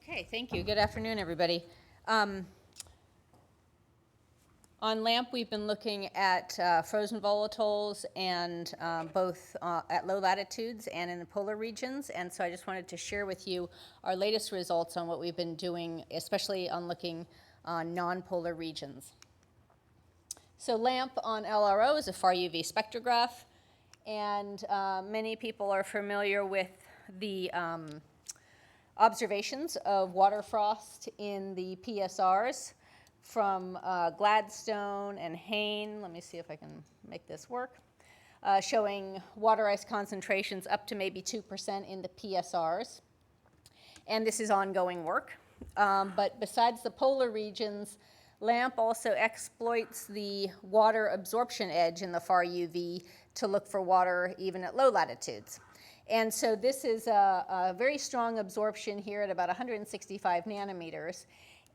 Okay, thank you. Good afternoon, everybody. On LAMP, we've been looking at frozen volatiles and both at low latitudes and in the polar regions. And so I just wanted to share with you our latest results on what we've been doing, especially on looking on non-polar regions. So LAMP on LRO is a far UV spectrograph, and many people are familiar with the observations of water frost in the PSRs from Gladstone and Hain. Let me see if I can make this work. Showing water ice concentrations up to maybe 2% in the PSRs. And this is ongoing work. But besides the polar regions, LAMP also exploits the water absorption edge in the far UV to look for water even at low latitudes. And so this is a very strong absorption here at about 165 nanometers.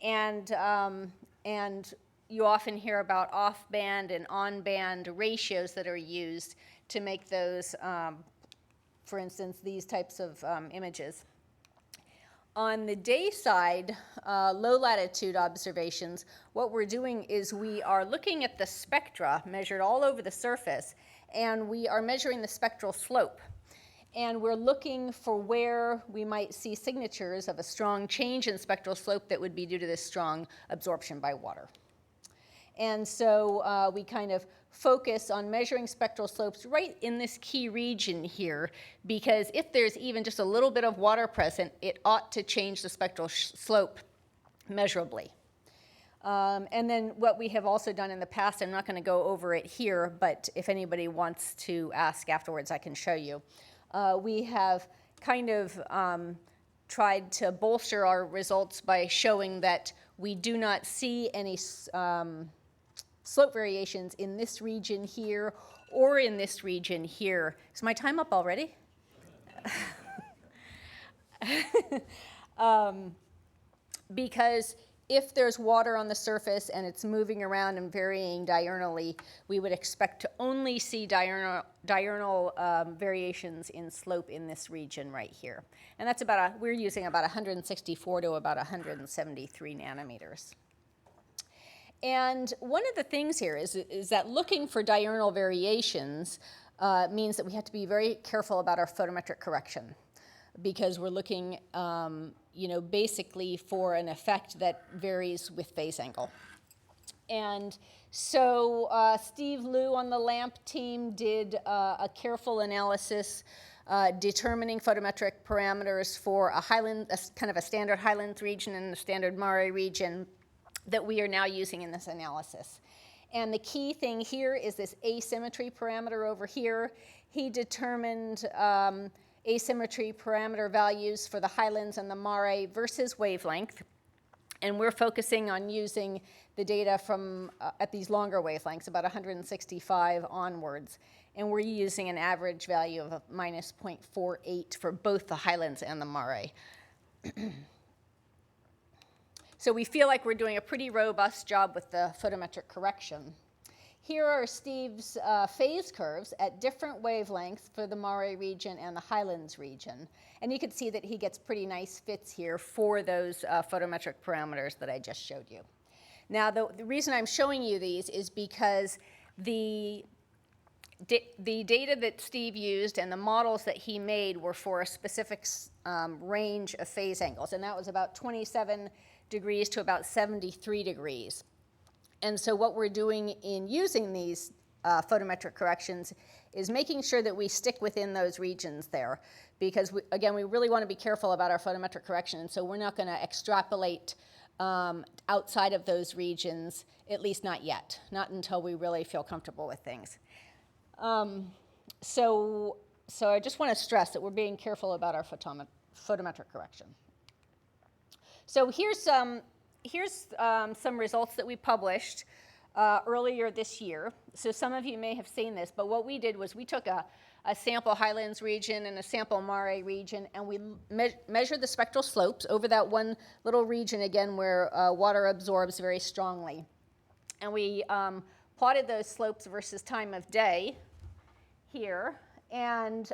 And you often hear about off-band and on-band ratios that are used to make those, for instance, these types of images. On the day side, low latitude observations, what we're doing is we are looking at the spectra measured all over the surface, and we are measuring the spectral slope. And we're looking for where we might see signatures of a strong change in spectral slope that would be due to this strong absorption by water. And so we kind of focus on measuring spectral slopes right in this key region here, because if there's even just a little bit of water present, it ought to change the spectral slope measurably. And then what we have also done in the past, I'm not going to go over it here, but if anybody wants to ask afterwards, I can show you. We have kind of tried to bolster our results by showing that we do not see any slope variations in this region here or in this region here. Is my time up already? Because if there's water on the surface and it's moving around and varying diurnally, we would expect to only see diurnal variations in slope in this region right here. And that's we're using about 164 to about 173 nanometers. And one of the things here is that looking for diurnal variations means that we have to be very careful about our photometric correction, because we're looking basically for an effect that varies with phase angle. And so Steve Liu on the LAMP team did a careful analysis determining photometric parameters for a kind of a standard Highlands region and a standard Mare region that we are now using in this analysis. And the key thing here is this asymmetry parameter over here. He determined asymmetry parameter values for the Highlands and the Mare versus wavelength. And we're focusing on using the data from at these longer wavelengths, about 165 onwards. And we're using an average value of minus 0.48 for both the Highlands and the Mare. So we feel like we're doing a pretty robust job with the photometric correction. Here are Steve's phase curves at different wavelengths for the Mare region and the Highlands region. And you can see that he gets pretty nice fits here for those photometric parameters that I just showed you. Now, the reason I'm showing you these is because the data that Steve used and the models that he made were for a specific range of phase angles, and that was about 27 degrees to about 73 degrees. And so what we're doing in using these photometric corrections is making sure that we stick within those regions there, because again, we really want to be careful about our photometric correction, and so we're not going to extrapolate outside of those regions, at least not yet, not until we really feel comfortable with things. So I just want to stress that we're being careful about our photometric correction. So here's some results that we published earlier this year. So some of you may have seen this, but what we did was we took a sample Highlands region and a sample Mare region, and we measured the spectral slopes over that one little region, again, where water absorbs very strongly. And we plotted those slopes versus time of day here. And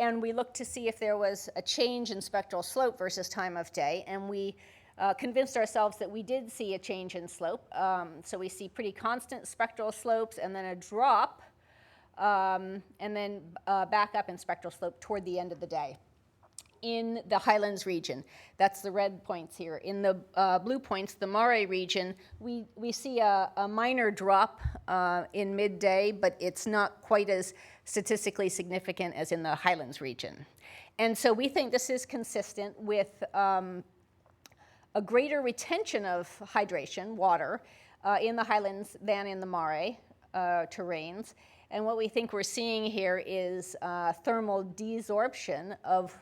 and we looked to see if there was a change in spectral slope versus time of day, and we convinced ourselves that we did see a change in slope. So we see pretty constant spectral slopes and then a drop, and then back up in spectral slope toward the end of the day in the Highlands region. That's the red points here. In the blue points, the Mare region, we see a minor drop in midday, but it's not quite as statistically significant as in the Highlands region. And so we think this is consistent with a greater retention of hydration, water, in the Highlands than in the Mare terrains. And what we think we're seeing here is thermal desorption of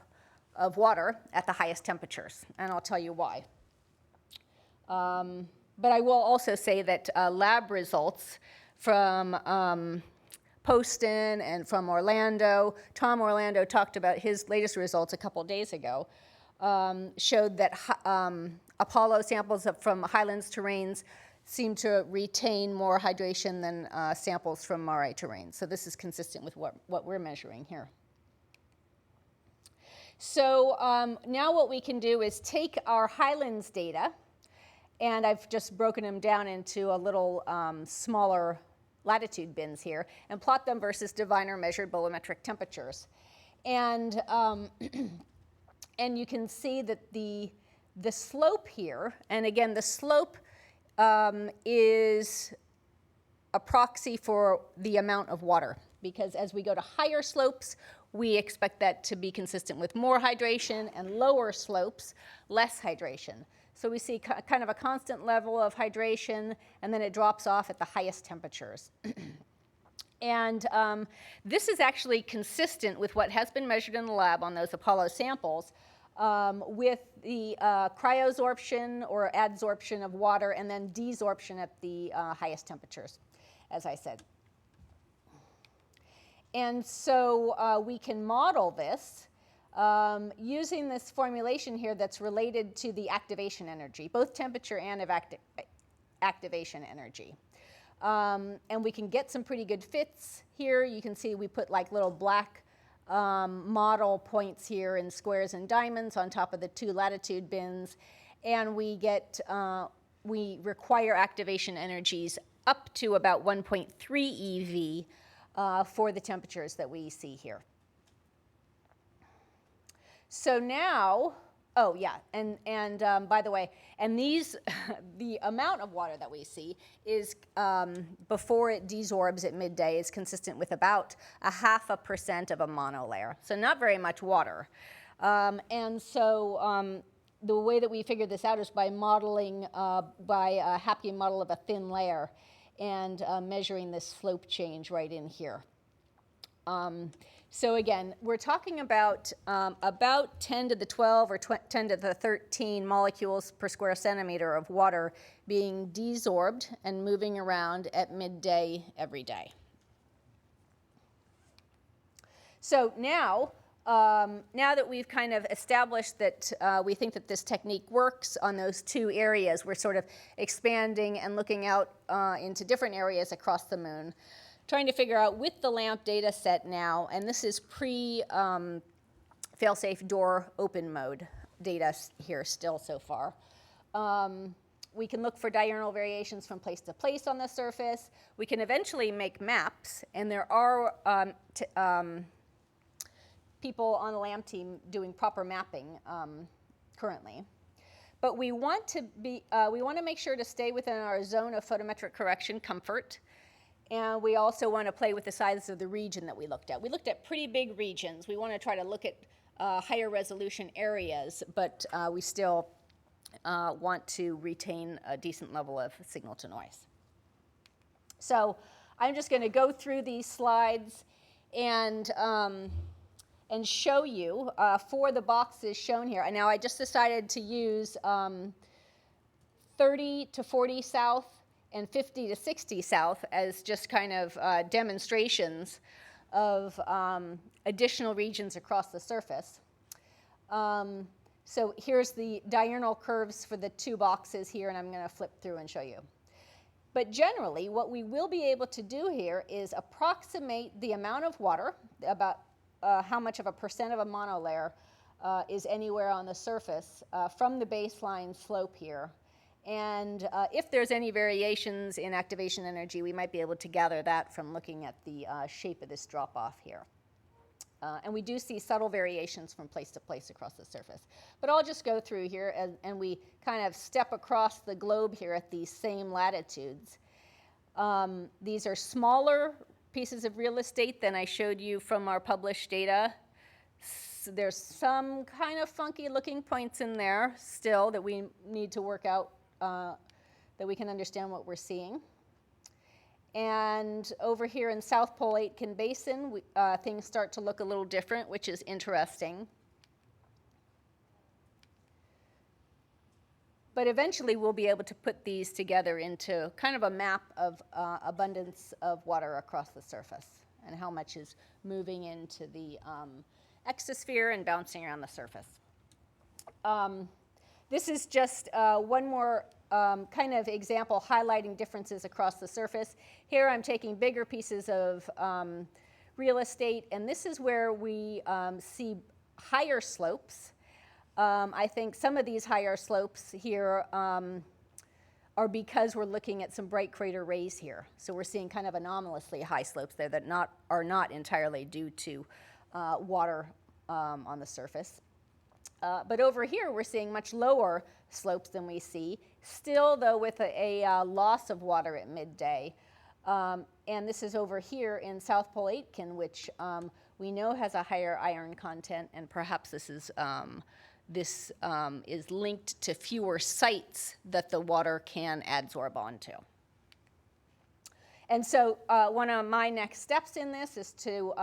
water at the highest temperatures, and I'll tell you why. But I will also say that lab results from Poston and from Orlando, Tom Orlando talked about his latest results a couple days ago, showed that Apollo samples from Highlands terrains seem to retain more hydration than samples from Mare terrains. So this is consistent with what we're measuring here. So now what we can do is take our Highlands data, and I've just broken them down into a little smaller latitude bins here, and plot them versus diviner measured bolometric temperatures. And and you can see that the slope here, and again, the slope is a proxy for the amount of water, because as we go to higher slopes, we expect that to be consistent with more hydration, and lower slopes, less hydration. So we see kind of a constant level of hydration, and then it drops off at the highest temperatures. And this is actually consistent with what has been measured in the lab on those Apollo samples, with the cryosorption or adsorption of water, and then desorption at the highest temperatures, as I said. And so we can model this using this formulation here that's related to the activation energy, both temperature and activation energy. And we can get some pretty good fits here. You can see we put like little black model points here in squares and diamonds on top of the two latitude bins. And we get, we require activation energies up to about 1.3 eV for the temperatures that we see here. So now, oh yeah, and by the way, and these, the amount of water that we see is, before it desorbs at midday, is consistent with about 0.5% of a monolayer. So not very much water. And so the way that we figure this out is by modeling, by a Happian model of a thin layer, and measuring this slope change right in here. So again, we're talking about 10 to the 12 or 10 to the 13 molecules per square centimeter of water being desorbed and moving around at midday every day. So now, now that we've kind of established that we think that this technique works on those two areas, we're sort of expanding and looking out into different areas across the moon, trying to figure out with the LAMP data set now, and this is pre-failsafe door open mode data here still so far. We can look for diurnal variations from place to place on the surface. We can eventually make maps, and there are people on the LAMP team doing proper mapping currently. But we want to make sure to stay within our zone of photometric correction comfort. And we also want to play with the size of the region that we looked at. We looked at pretty big regions. We want to try to look at higher resolution areas, but we still want to retain a decent level of signal to noise. So I'm just going to go through these slides and show you for the boxes shown here. And now I just decided to use 30 to 40 south and 50 to 60 south as just kind of demonstrations of additional regions across the surface. So here's the diurnal curves for the two boxes here, and I'm going to flip through and show you. But generally, what we will be able to do here is approximate the amount of water, about how much of a percent of a monolayer is anywhere on the surface from the baseline slope here. And if there's any variations in activation energy, we might be able to gather that from looking at the shape of this drop-off here. And we do see subtle variations from place to place across the surface. But I'll just go through here, and we kind of step across the globe here at these same latitudes. These are smaller pieces of real estate than I showed you from our published data. There's some kind of funky looking points in there still that we need to work out, that we can understand what we're seeing. And over here in South Pole Aitken Basin, things start to look a little different, which is interesting. But eventually we'll be able to put these together into kind of a map of abundance of water across the surface and how much is moving into the exosphere and bouncing around the surface. This is just one more kind of example highlighting differences across the surface. Here I'm taking bigger pieces of real estate, and this is where we see higher slopes. I think some of these higher slopes here are because we're looking at some bright crater rays here. So we're seeing kind of anomalously high slopes there that are not entirely due to water on the surface. But over here, we're seeing much lower slopes than we see, still, though, with a loss of water at midday. And this is over here in South Pole Aitken, which we know has a higher iron content, and perhaps this is linked to fewer sites that the water can adsorb onto. And so one of my next steps in this is to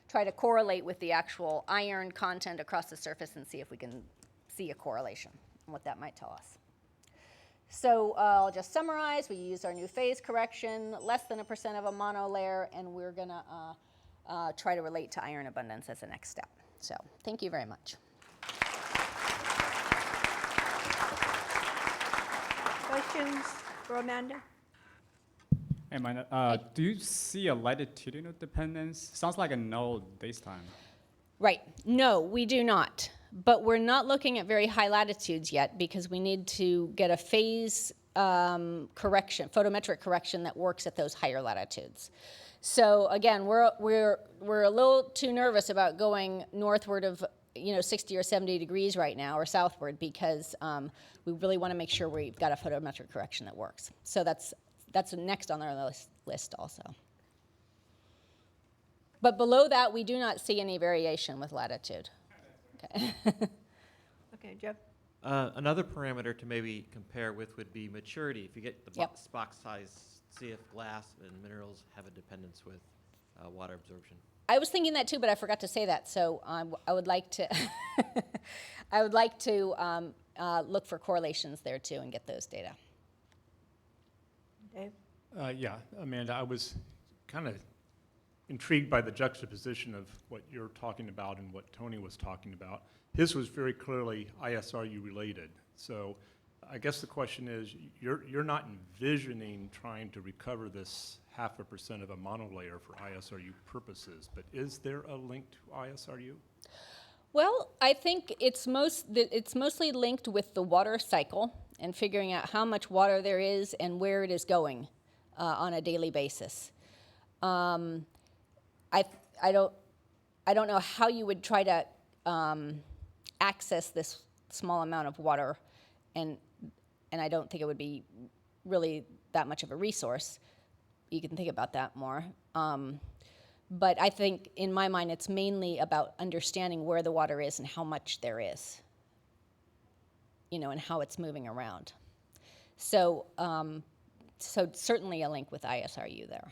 try to correlate with the actual iron content across the surface and see if we can see a correlation and what that might tell us. So I'll just summarize. We used our new phase correction, less than 1% of a monolayer, and we're going to try to relate to iron abundance as the next step. So thank you very much. Questions for Amanda? Hey, Amanda, do you see a latitudinal dependence? Sounds like a no this time. Right. No, we do not. But we're not looking at very high latitudes yet because we need to get a phase correction, photometric correction that works at those higher latitudes. So again, we're a little too nervous about going northward of 60 or 70 degrees right now, or southward, because we really want to make sure we've got a photometric correction that works. So that's next on our list also. But below that, we do not see any variation with latitude. Okay. Okay, Jeff? Another parameter to maybe compare with would be maturity. If you get the box size, see if glass and minerals have a dependence with water absorption. I was thinking that too, but I forgot to say that. So I would like to, I would like to look for correlations there too and get those data. Dave? Yeah, Amanda, I was kind of intrigued by the juxtaposition of what you're talking about and what Tony was talking about. His was very clearly ISRU related. So I guess the question is, you're not envisioning trying to recover this 0.5% of a monolayer for ISRU purposes, but is there a link to ISRU? Well, I think it's mostly linked with the water cycle and figuring out how much water there is and where it is going on a daily basis. I don't know how you would try to access this small amount of water, and I don't think it would be really that much of a resource. You can think about that more. But I think, in my mind, it's mainly about understanding where the water is and how much there is, and how it's moving around. So, so certainly a link with ISRU there.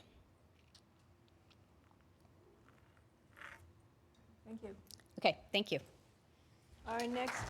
Thank you. Okay, thank you. Our next